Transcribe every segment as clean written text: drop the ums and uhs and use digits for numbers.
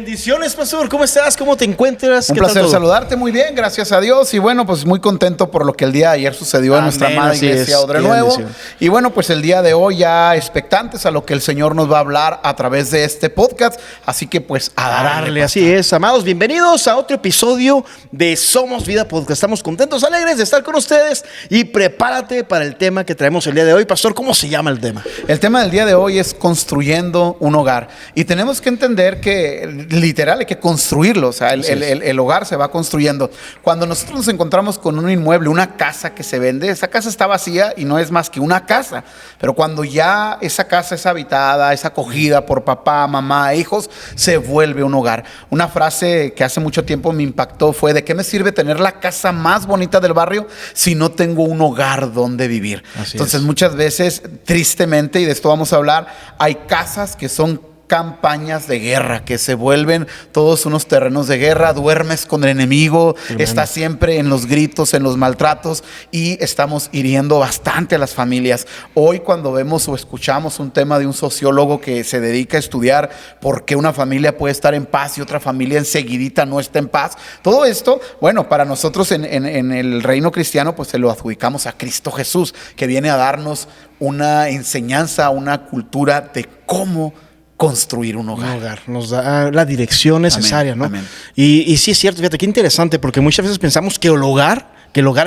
Bendiciones, pastor. ¿Cómo estás? ¿Cómo te encuentras? Un placer saludarte, muy bien, gracias a Dios. Y bueno, pues muy contento por lo que el día de ayer sucedió en nuestra amada iglesia Odre Nuevo. Y bueno, pues el día de hoy ya expectantes a lo que el Señor nos va a hablar a través de este podcast. Así que pues a darle. Así es, amados, bienvenidos a otro episodio de Somos Vida Podcast. Estamos contentos, alegres de estar con ustedes y prepárate para el tema que traemos el día de hoy. Pastor, ¿cómo se llama el tema? El tema del día de hoy es construyendo un hogar. Y tenemos que entender que literal hay que construirlo. O sea, el hogar se va construyendo. Cuando nosotros nos encontramos con un inmueble, una casa que se vende, esa casa está vacía y no es más que una casa. Pero cuando ya esa casa es habitada, es acogida por papá, mamá, hijos, se vuelve un hogar. Una frase que hace mucho tiempo me impactó fue: ¿de qué me sirve tener la casa más bonita del barrio si no tengo un hogar donde vivir? Entonces muchas veces, tristemente, y de esto vamos a hablar, hay casas que son campañas de guerra, que se vuelven todos unos terrenos de guerra. Duermes con el enemigo, estás siempre en los gritos, en los maltratos, y estamos hiriendo bastante a las familias. Hoy, cuando vemos o escuchamos un tema de un sociólogo que se dedica a estudiar por qué una familia puede estar en paz y otra familia enseguidita no está en paz, todo esto, bueno, para nosotros en el reino cristiano, pues se lo adjudicamos a Cristo Jesús, que viene a darnos una enseñanza, una cultura de cómo construir un hogar. Nos da la dirección necesaria, amén, ¿no? Amén. Y sí es cierto, fíjate qué interesante, porque muchas veces pensamos que el hogar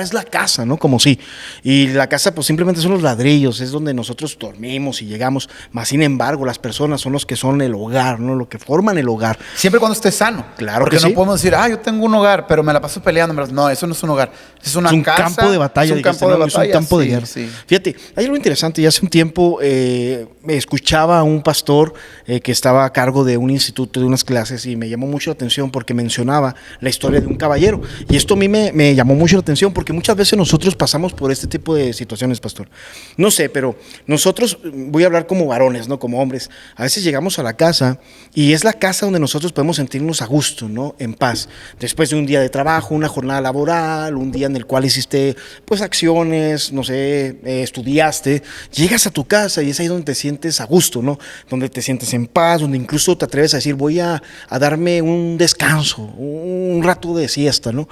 es la casa, ¿no? Como si. Y la casa pues simplemente son los ladrillos, es donde nosotros dormimos y llegamos. Más sin embargo, las personas son los que son el hogar, ¿no? Lo que forman el hogar. Siempre cuando esté sano. Claro. Porque que no sí. podemos decir, yo tengo un hogar, pero me la paso peleando. No, eso no es un hogar. Es una casa. Es un campo de batalla. Es un campo de batalla. Es un campo de guerra. Sí. Fíjate, hay algo interesante. Ya hace un tiempo me escuchaba a un pastor que estaba a cargo de un instituto, de unas clases, y me llamó mucho la atención porque mencionaba la historia de un caballero. Y esto a mí me llamó mucho la atención porque muchas veces nosotros pasamos por este tipo de situaciones, pastor. No sé, pero nosotros, voy a hablar como varones, no como hombres. A veces llegamos a la casa y es la casa donde nosotros podemos sentirnos a gusto, ¿no? En paz. Después de un día de trabajo, una jornada laboral, un día en el cual hiciste pues acciones, no sé, estudiaste, llegas a tu casa y es ahí donde te sientes a gusto, ¿no? Donde te sientes en paz, donde incluso te atreves a decir, voy a darme un descanso, un rato de siesta, ¿no?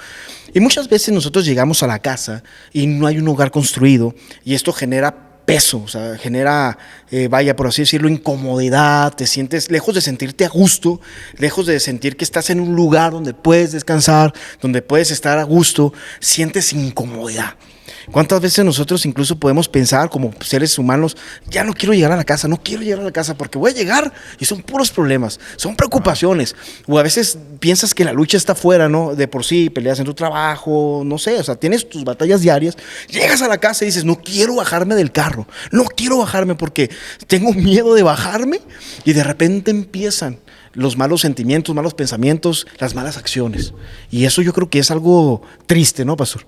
Y muchas veces nosotros llegamos a la casa y no hay un hogar construido, y esto genera peso, o sea, genera, por así decirlo, incomodidad. Te sientes, lejos de sentirte a gusto, lejos de sentir que estás en un lugar donde puedes descansar, donde puedes estar a gusto, sientes incomodidad. ¿Cuántas veces nosotros incluso podemos pensar como seres humanos, ya no quiero llegar a la casa, no quiero llegar a la casa porque voy a llegar y son puros problemas, son preocupaciones? O a veces piensas que la lucha está afuera, ¿no? De por sí, peleas en tu trabajo, no sé, o sea, tienes tus batallas diarias, llegas a la casa y dices, no quiero bajarme del carro, no quiero bajarme porque tengo miedo de bajarme, y de repente empiezan los malos sentimientos, malos pensamientos, las malas acciones. Y eso yo creo que es algo triste, ¿no, pastor?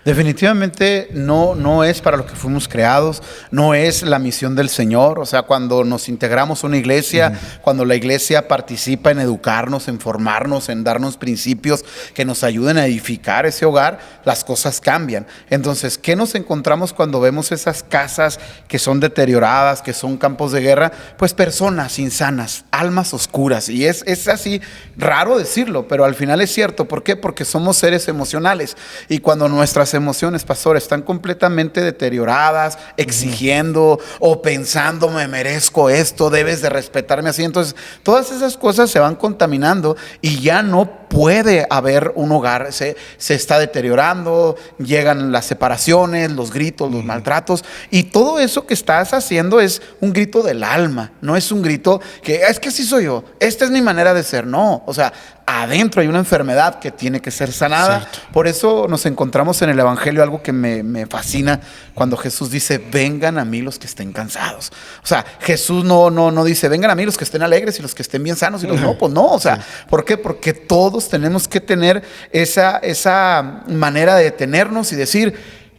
Definitivamente no es para lo que fuimos creados, no es la misión del Señor. O sea, cuando nos integramos a una iglesia, cuando la iglesia participa en educarnos, en formarnos, en darnos principios que nos ayuden a edificar ese hogar, las cosas cambian. Entonces, ¿qué nos encontramos cuando vemos esas casas que son deterioradas, que son campos de guerra? Pues personas insanas, almas oscuras. Y es así raro decirlo, pero al final es cierto. ¿Por qué? Porque somos seres emocionales, y cuando nuestras emociones, pastor, están completamente deterioradas, exigiendo o pensando, me merezco esto, debes de respetarme así, entonces todas esas cosas se van contaminando y ya no puede haber un hogar. Se está deteriorando, llegan las separaciones, los gritos, los maltratos, y todo eso que estás haciendo es un grito del alma, no es un grito que es que así soy yo, esta es mi manera de ser. No, o sea, adentro hay una enfermedad que tiene que ser sanada. Cierto. Por eso nos encontramos en el Evangelio algo que me fascina, cuando Jesús dice, vengan a mí los que estén cansados. O sea, Jesús no dice, vengan a mí los que estén alegres y los que estén bien sanos, y los no, pues no. O sea, ¿por qué? Porque todos tenemos que tener esa manera de detenernos y decir,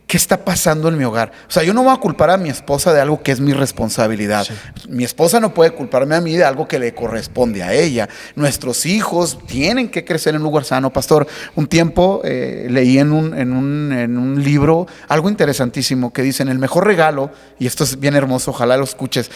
¿qué está pasando en mi hogar? O sea, yo no voy a culpar a mi esposa de algo que es mi responsabilidad. Sí. Mi esposa no puede culparme a mí de algo que le corresponde a ella. Nuestros hijos tienen que crecer en un lugar sano. Pastor, un tiempo leí en un libro algo interesantísimo que dice, el mejor regalo, y esto es bien hermoso, ojalá lo escuches,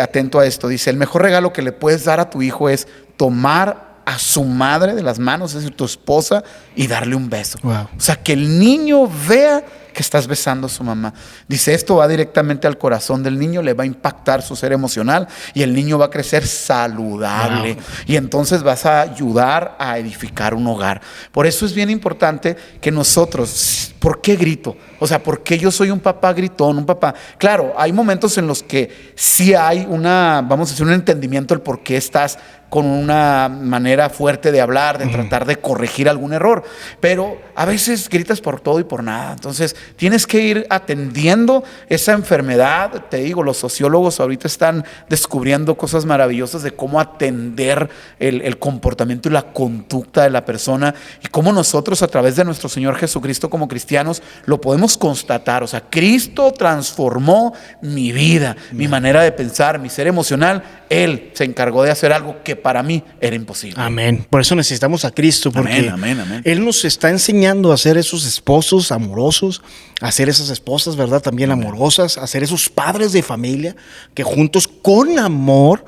atento a esto, dice, el mejor regalo que le puedes dar a tu hijo es tomar a su madre de las manos, es decir, tu esposa, y darle un beso. Wow. O sea, que el niño vea que estás besando a su mamá. Dice, esto va directamente al corazón del niño, le va a impactar su ser emocional y el niño va a crecer saludable. Wow. Y entonces vas a ayudar a edificar un hogar. Por eso es bien importante que nosotros, ¿por qué grito? O sea, ¿por qué yo soy un papá gritón, un papá? Claro, hay momentos en los que sí hay vamos a decir, un entendimiento del por qué estás con una manera fuerte de hablar, de tratar de corregir algún error. Pero a veces gritas por todo y por nada. Entonces, tienes que ir atendiendo esa enfermedad. Te digo, los sociólogos ahorita están descubriendo cosas maravillosas de cómo atender el comportamiento y la conducta de la persona y cómo nosotros, a través de nuestro Señor Jesucristo como cristianos, lo podemos constatar. O sea, Cristo transformó mi vida, mi manera de pensar, mi ser emocional. Él se encargó de hacer algo que para mí era imposible. Amén. Por eso necesitamos a Cristo, porque amén. Él nos está enseñando a ser esos esposos amorosos, a ser esas esposas, ¿verdad? También amorosas, a ser esos padres de familia que juntos con amor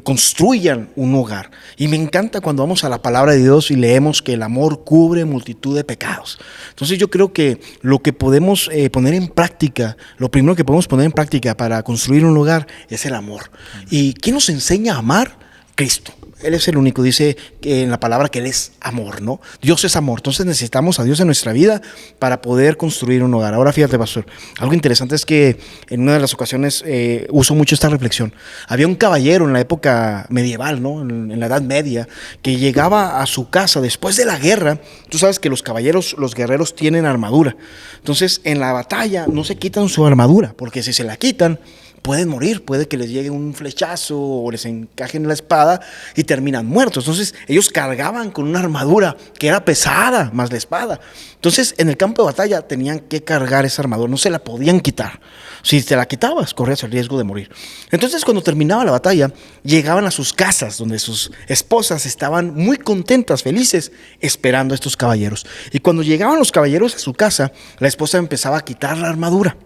construyan un hogar. Y me encanta cuando vamos a la palabra de Dios y leemos que el amor cubre multitud de pecados. Entonces yo creo que lo que podemos poner en práctica, lo primero que podemos poner en práctica para construir un hogar es el amor. ¿Y quién nos enseña a amar? Cristo. Él es el único, dice en la palabra que Él es amor, ¿no? Dios es amor. Entonces necesitamos a Dios en nuestra vida para poder construir un hogar. Ahora fíjate, pastor, algo interesante es que en una de las ocasiones uso mucho esta reflexión. Había un caballero en la época medieval, ¿no? En la Edad Media, que llegaba a su casa después de la guerra. Tú sabes que los caballeros, los guerreros tienen armadura. Entonces en la batalla no se quitan su armadura, porque si se la quitan, pueden morir, puede que les llegue un flechazo o les encajen la espada y terminan muertos. Entonces ellos cargaban con una armadura que era pesada, más la espada. Entonces en el campo de batalla tenían que cargar esa armadura, no se la podían quitar. Si te la quitabas, corrías el riesgo de morir. Entonces cuando terminaba la batalla, llegaban a sus casas, donde sus esposas estaban muy contentas, felices, esperando a estos caballeros. Y cuando llegaban los caballeros a su casa, la esposa empezaba a quitar la armadura.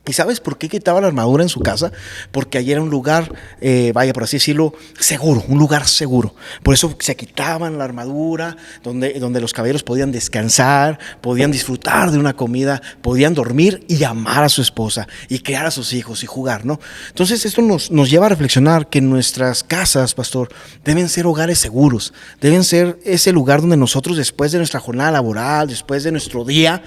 ¿Y sabes por qué quitaba la armadura en su casa? Porque allí era un lugar, por así decirlo, seguro, un lugar seguro. Por eso se quitaban la armadura, donde los caballeros podían descansar, podían disfrutar de una comida, podían dormir y amar a su esposa y criar a sus hijos y jugar, ¿no? Entonces esto nos lleva a reflexionar que nuestras casas, pastor, deben ser hogares seguros, deben ser ese lugar donde nosotros, después de nuestra jornada laboral, después de nuestro día,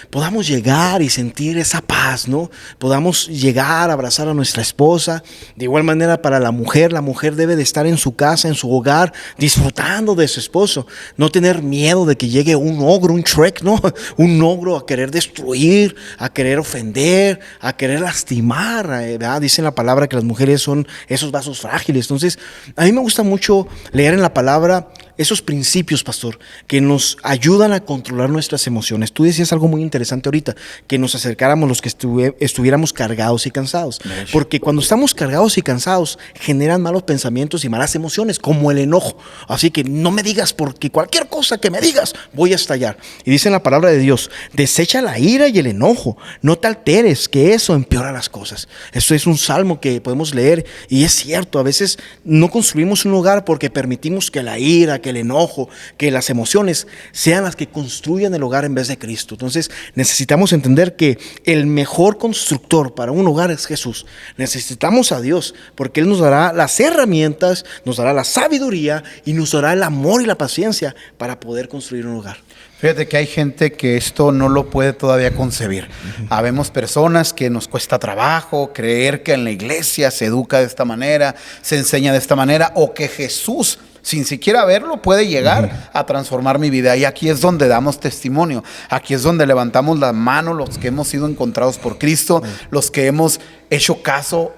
podamos llegar y sentir esa paz, ¿no? Podamos llegar a abrazar a nuestra esposa. De igual manera para la mujer debe de estar en su casa, en su hogar, disfrutando de su esposo, no tener miedo de que llegue un ogro, un Shrek, ¿no? Un ogro a querer destruir, a querer ofender, a querer lastimar, ¿verdad? Dice la palabra que las mujeres son esos vasos frágiles. Entonces a mí me gusta mucho leer en la palabra esos principios, pastor, que nos ayudan a controlar nuestras emociones. Tú decías algo muy interesante ahorita, que nos acercáramos los que estuviéramos cargados y cansados. Porque cuando estamos cargados y cansados, generan malos pensamientos y malas emociones, como el enojo. Así que no me digas, porque cualquier cosa que me digas, voy a estallar. Y dice en la palabra de Dios, desecha la ira y el enojo, no te alteres, que eso empeora las cosas. Esto es un salmo que podemos leer, y es cierto, a veces no construimos un hogar porque permitimos que la ira, que el enojo, que las emociones sean las que construyan el hogar en vez de Cristo. Entonces necesitamos entender que el mejor constructor para un hogar es Jesús. Necesitamos a Dios porque Él nos dará las herramientas, nos dará la sabiduría y nos dará el amor y la paciencia para poder construir un hogar. Fíjate que hay gente que esto no lo puede todavía concebir. Habemos personas que nos cuesta trabajo creer que en la iglesia se educa de esta manera, se enseña de esta manera, o que Jesús, sin siquiera verlo, puede llegar a transformar mi vida. Y aquí es donde damos testimonio. Aquí es donde levantamos la mano los que hemos sido encontrados por Cristo, los que hemos hecho caso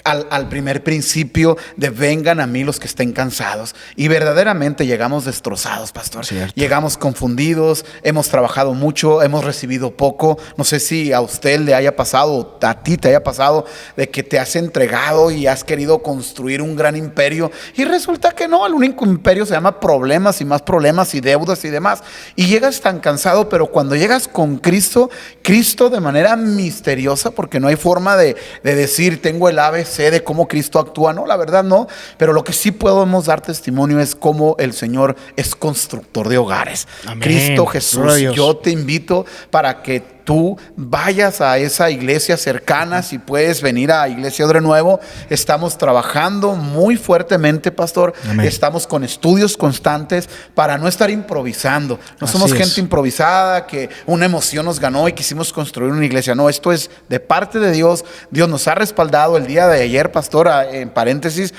al primer principio de vengan a mí los que estén cansados. Y verdaderamente llegamos destrozados, pastor. Cierto. Llegamos confundidos, hemos trabajado mucho, hemos recibido poco. No sé si a usted le haya pasado, o a ti te haya pasado, de que te has entregado y has querido construir un gran imperio. Y resulta que no, el único imperio se llama problemas y más problemas y deudas y demás. Y llegas tan cansado, pero cuando llegas con Cristo, Cristo de manera misteriosa, porque no hay forma de decir, tengo el ABC de cómo Cristo actúa, no, la verdad no, pero lo que sí podemos dar testimonio es cómo el Señor es constructor de hogares. Amén. Cristo Jesús, yo te invito para que tú vayas a esa iglesia cercana. Si puedes venir a Iglesia Odre Nuevo, estamos trabajando muy fuertemente, pastor. Amén. Estamos con estudios constantes para no estar improvisando. No somos Así es. gente improvisada que una emoción nos ganó y quisimos construir una iglesia. No, esto es de parte de Dios. Dios nos ha respaldado. El día de ayer, pastor, en paréntesis,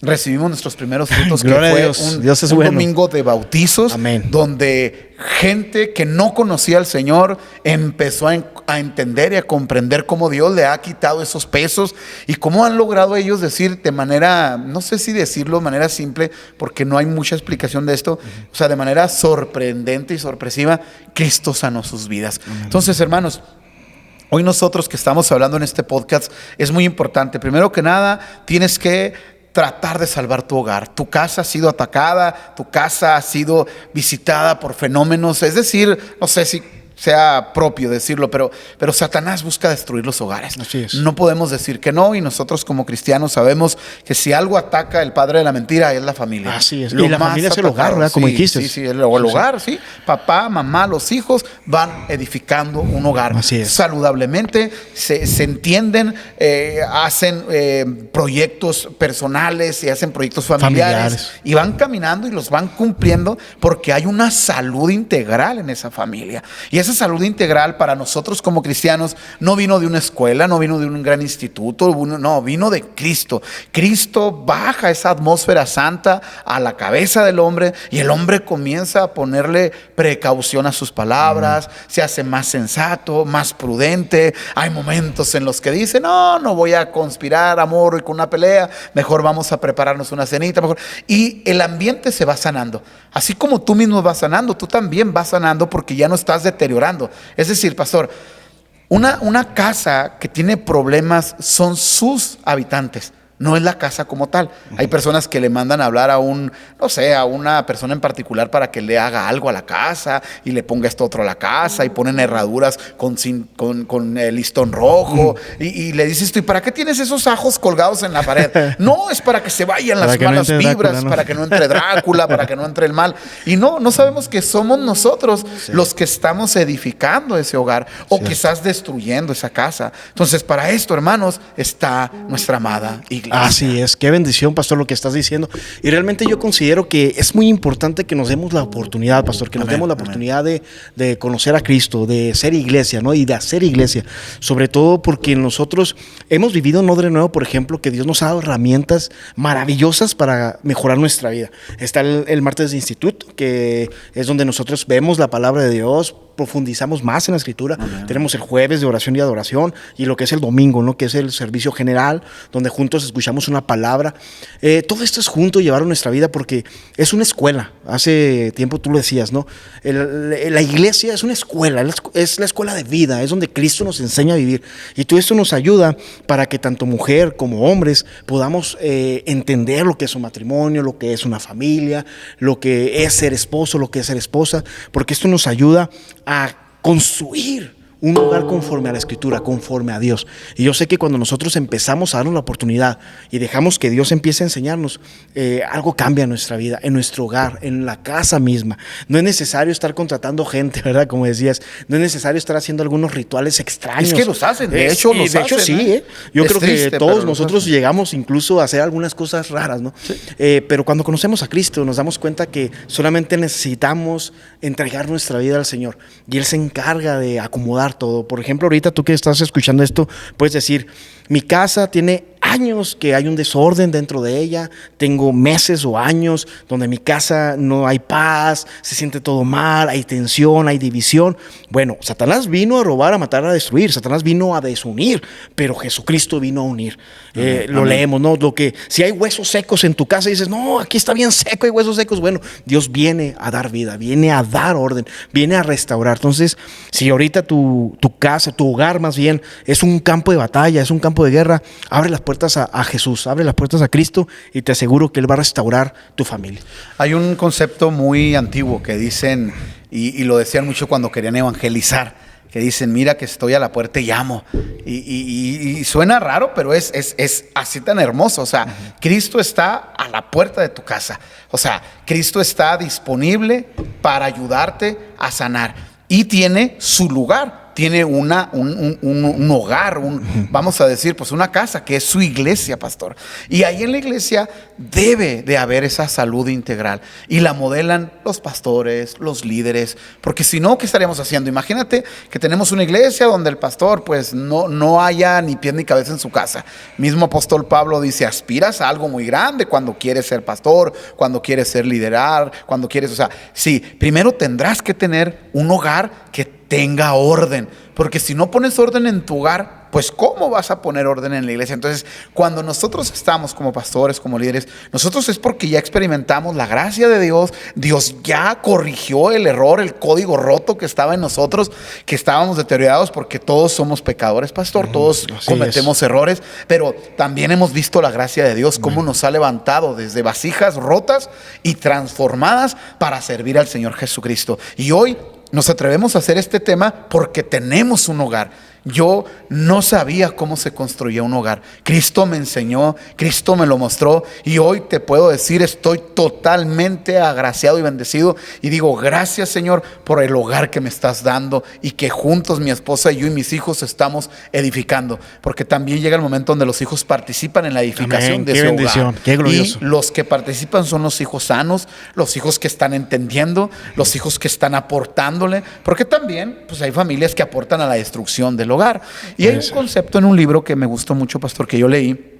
recibimos nuestros primeros frutos, que Gloria a fue Dios. Dios es un bueno. domingo de bautizos. Amén. Donde gente que no conocía al Señor empezó a entender y a comprender cómo Dios le ha quitado esos pesos y cómo han logrado ellos decir de manera, no sé si decirlo de manera simple, porque no hay mucha explicación de esto, o sea, de manera sorprendente y sorpresiva, Cristo sanó sus vidas. Entonces, hermanos, hoy nosotros que estamos hablando en este podcast es muy importante. Primero que nada, tienes que tratar de salvar tu hogar. Tu casa ha sido atacada, tu casa ha sido visitada por fenómenos, es decir, no sé si sea propio decirlo, pero Satanás busca destruir los hogares. Así es. No podemos decir que no, y nosotros como cristianos sabemos que si algo ataca el padre de la mentira es la familia. Así es. Lo Y la más familia es el hogar, atacado. ¿verdad? Como Sí, dijiste. Sí, el hogar, sí. Papá, mamá, los hijos van edificando un hogar. Así es. Saludablemente, se entienden, hacen proyectos personales y hacen proyectos familiares y van caminando y los van cumpliendo porque hay una salud integral en esa familia. Y esa salud integral para nosotros como cristianos no vino de una escuela, no vino de un gran instituto, no, vino de Cristo. Cristo baja esa atmósfera santa a la cabeza del hombre y el hombre comienza a ponerle precaución a sus palabras, se hace más sensato, más prudente. Hay momentos en los que dice, no voy a conspirar, amor, y con una pelea, mejor vamos a prepararnos una cenita, mejor. Y el ambiente se va sanando. Así como tú mismo vas sanando, tú también vas sanando porque ya no estás deteriorando. Es decir, pastor, una casa que tiene problemas son sus habitantes. No es la casa como tal. Hay personas que le mandan a hablar a una persona en particular para que le haga algo a la casa y le ponga esto otro a la casa y ponen herraduras con el listón rojo y le dices tú, ¿y para qué tienes esos ajos colgados en la pared? No, es para que se vayan las malas vibras, Drácula, ¿no? Para que no entre Drácula, para que no entre el mal. Y no sabemos que somos nosotros los que estamos edificando ese hogar o quizás destruyendo esa casa. Entonces, para esto, hermanos, está nuestra amada iglesia. Así es, qué bendición, pastor, lo que estás diciendo. Y realmente yo considero que es muy importante que nos demos la oportunidad, pastor, que nos demos la oportunidad de conocer a Cristo, de ser iglesia, ¿no? Y de hacer iglesia. Sobre todo porque nosotros hemos vivido en Odre Nuevo, por ejemplo, que Dios nos ha dado herramientas maravillosas para mejorar nuestra vida. Está el martes de instituto, que es donde nosotros vemos la palabra de Dios, profundizamos más en la escritura. Amén. Tenemos el jueves de oración y adoración y lo que es el domingo, ¿no? Que es el servicio general, donde juntos escuchamos una palabra. Todo esto es junto llevar nuestra vida porque es una escuela. Hace tiempo tú lo decías, ¿no? La iglesia es una escuela, es la escuela de vida, es donde Cristo nos enseña a vivir. Y todo esto nos ayuda para que tanto mujer como hombres podamos entender lo que es un matrimonio, lo que es una familia, lo que es ser esposo, lo que es ser esposa, porque esto nos ayuda a construir un hogar conforme a la Escritura, conforme a Dios. Y yo sé que cuando nosotros empezamos a darnos la oportunidad y dejamos que Dios empiece a enseñarnos, algo cambia en nuestra vida, en nuestro hogar, en la casa misma. No es necesario estar contratando gente, ¿verdad? Como decías, no es necesario estar haciendo algunos rituales extraños. Es que los hacen, de hecho los hacen. Sí, Yo creo triste, que todos nosotros llegamos incluso a hacer algunas cosas raras, ¿no? Sí. Pero cuando conocemos a Cristo nos damos cuenta que solamente necesitamos entregar nuestra vida al Señor y Él se encarga de acomodar todo. Por ejemplo, ahorita tú que estás escuchando esto, puedes decir, mi casa tiene años que hay un desorden dentro de ella, tengo meses o años donde en mi casa no hay paz, se siente todo mal, hay tensión, hay división. Bueno, Satanás vino a robar, a matar, a destruir, Satanás vino a desunir, pero Jesucristo vino a unir. Lo leemos, ¿no? Si hay huesos secos en tu casa y dices, no, aquí está bien seco, hay huesos secos, bueno, Dios viene a dar vida, viene a dar orden, viene a restaurar. Entonces, si ahorita tu casa, tu hogar más bien, es un campo de batalla, es un campo de guerra, abre las puertas a Jesús, abre las puertas a Cristo y te aseguro que Él va a restaurar tu familia. Hay un concepto muy antiguo que dicen, y lo decían mucho cuando querían evangelizar, que dicen, mira que estoy a la puerta y llamo. Y suena raro, pero es así tan hermoso. O sea, Cristo está a la puerta de tu casa. O sea, Cristo está disponible para ayudarte a sanar. Y tiene su lugar. Tiene un hogar, vamos a decir, pues una casa, que es su iglesia, pastor. Y ahí en la iglesia debe de haber esa salud integral. Y la modelan los pastores, los líderes, porque si no, ¿qué estaríamos haciendo? Imagínate que tenemos una iglesia donde el pastor pues no haya ni pie ni cabeza en su casa. Mismo apóstol Pablo dice, aspiras a algo muy grande cuando quieres ser pastor, cuando quieres ser liderar, cuando quieres, o sea, sí, primero tendrás que tener un hogar que tenga orden, porque si no pones orden en tu hogar, pues ¿cómo vas a poner orden en la iglesia? Entonces, cuando nosotros estamos como pastores, como líderes, nosotros es porque ya experimentamos la gracia de Dios. Dios ya corrigió el error, el código roto que estaba en nosotros, que estábamos deteriorados, porque todos somos pecadores, pastor, todos cometemos errores, pero también hemos visto la gracia de Dios, cómo nos ha levantado desde vasijas rotas y transformadas para servir al Señor Jesucristo. Y hoy nos atrevemos a hacer este tema porque tenemos un hogar. Yo no sabía cómo se construía un hogar. Cristo me enseñó, Cristo me lo mostró, y hoy te puedo decir, estoy totalmente agraciado y bendecido, y digo, gracias, Señor, por el hogar que me estás dando, y que juntos mi esposa y yo y mis hijos estamos edificando, porque también llega el momento donde los hijos participan en la edificación de ese hogar. Qué glorioso. Y los que participan son los hijos sanos, los hijos que están entendiendo, los hijos que están aportándole, porque también pues hay familias que aportan a la destrucción del hogar. Y hay un concepto en un libro que me gustó mucho, pastor, que yo leí,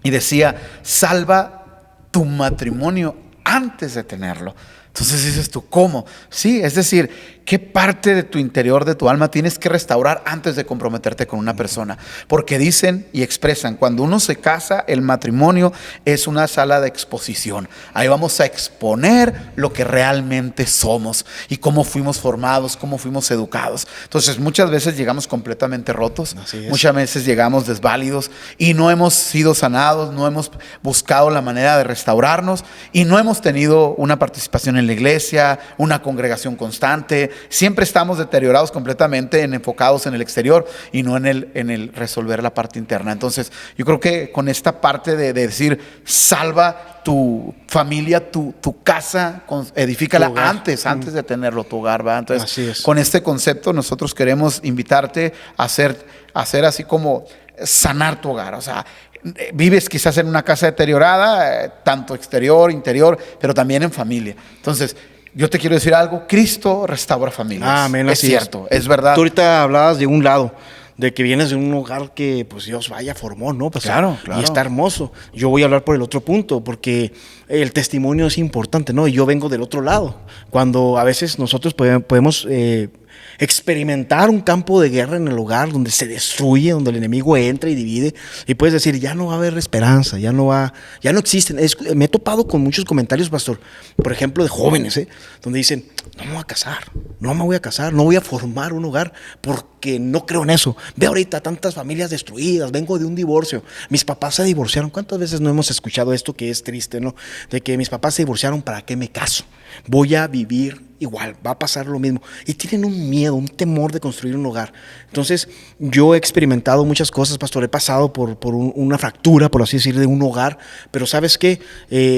y decía, salva tu matrimonio antes de tenerlo. Entonces dices tú, ¿cómo? Sí, es decir, ¿qué parte de tu interior, de tu alma tienes que restaurar antes de comprometerte con una persona? Porque dicen y expresan, cuando uno se casa, el matrimonio es una sala de exposición. Ahí vamos a exponer lo que realmente somos y cómo fuimos formados, cómo fuimos educados. Entonces muchas veces llegamos completamente rotos, muchas veces llegamos desválidos y no hemos sido sanados, no hemos buscado la manera de restaurarnos y no hemos tenido una participación en la iglesia, una congregación constante. Siempre estamos deteriorados completamente, enfocados en el exterior y no en el resolver la parte interna. Entonces yo creo que con esta parte de decir, salva tu familia, tu casa, edifícala antes de tenerlo, tu hogar, ¿verdad? Entonces con este concepto nosotros queremos invitarte a hacer así como sanar tu hogar. O sea, vives quizás en una casa deteriorada, tanto exterior, interior, pero también en familia. Entonces, yo te quiero decir algo, Cristo restaura familias. Amén, es cierto, es verdad. Tú ahorita hablabas de un lado, de que vienes de un hogar que pues Dios formó, ¿no? Pues, claro. Y está hermoso. Yo voy a hablar por el otro punto, porque el testimonio es importante, ¿no? Y yo vengo del otro lado. Cuando a veces nosotros podemos experimentar un campo de guerra en el hogar donde se destruye, donde el enemigo entra y divide, y puedes decir, ya no va a haber esperanza, ya no existen. Me he topado con muchos comentarios, pastor, por ejemplo, de jóvenes, donde dicen, no me voy a casar, no voy a formar un hogar porque no creo en eso. Ve ahorita tantas familias destruidas, vengo de un divorcio, mis papás se divorciaron. ¿Cuántas veces no hemos escuchado esto que es triste, ¿no? De que mis papás se divorciaron, ¿para qué me caso? Voy a vivir igual, va a pasar lo mismo. Y tienen un miedo, un temor de construir un hogar. Entonces, yo he experimentado muchas cosas, pastor. He pasado por una fractura, por así decir, de un hogar. Pero ¿sabes qué?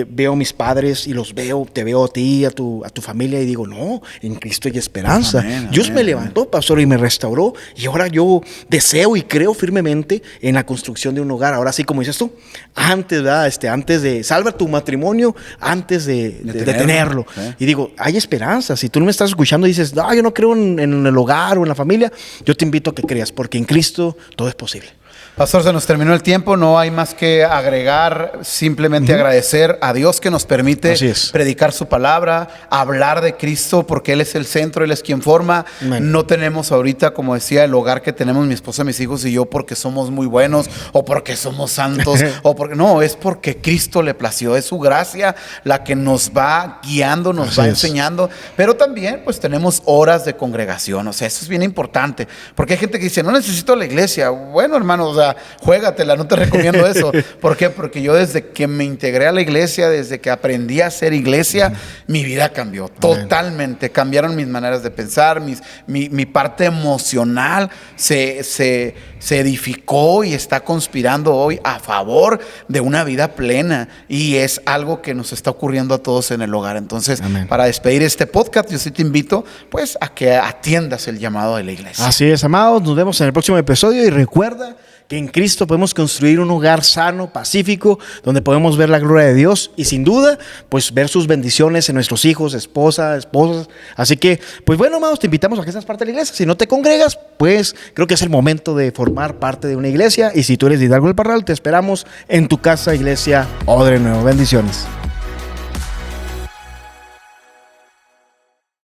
Veo a mis padres y los veo, te veo a ti, a tu familia, y digo, no, en Cristo hay esperanza. Amén, Dios me levantó, pastor, y me restauró. Y ahora yo deseo y creo firmemente en la construcción de un hogar. Ahora sí, como dices tú, antes, ¿verdad? Antes de salva tu matrimonio, antes de tenerlo. Y digo, hay esperanza. Si tú no me estás escuchando y dices, yo no creo en el hogar o en la familia, yo te invito a que creas, porque en Cristo todo es posible. Pastor, se nos terminó el tiempo, no hay más que agregar, simplemente agradecer a Dios que nos permite predicar su palabra, hablar de Cristo, porque Él es el centro, Él es quien forma. Amén. No tenemos ahorita, como decía, el hogar que tenemos mi esposa, mis hijos y yo porque somos muy buenos o porque somos santos, o porque no, es porque Cristo le plació, es su gracia la que nos va guiando, nos va enseñando, pero también pues tenemos horas de congregación, o sea, eso es bien importante, porque hay gente que dice, no necesito la iglesia. Bueno, hermano, o sea, juégatela, no te recomiendo eso. ¿Por qué? Porque yo desde que me integré a la iglesia, desde que aprendí a hacer iglesia, mi vida cambió totalmente. Cambiaron mis maneras de pensar, mi parte emocional se edificó y está conspirando hoy a favor de una vida plena, y es algo que nos está ocurriendo a todos en el hogar. Entonces, para despedir este podcast, yo sí te invito pues a que atiendas el llamado de la iglesia. Así es, amados, nos vemos en el próximo episodio y recuerda que en Cristo podemos construir un hogar sano, pacífico, donde podemos ver la gloria de Dios y sin duda, pues ver sus bendiciones en nuestros hijos, esposas. Así que, pues bueno, amados, te invitamos a que seas parte de la iglesia. Si no te congregas, pues creo que es el momento de formar parte de una iglesia. Y si tú eres de Hidalgo del Parral, te esperamos en tu casa, Iglesia Odre Nuevo. Bendiciones.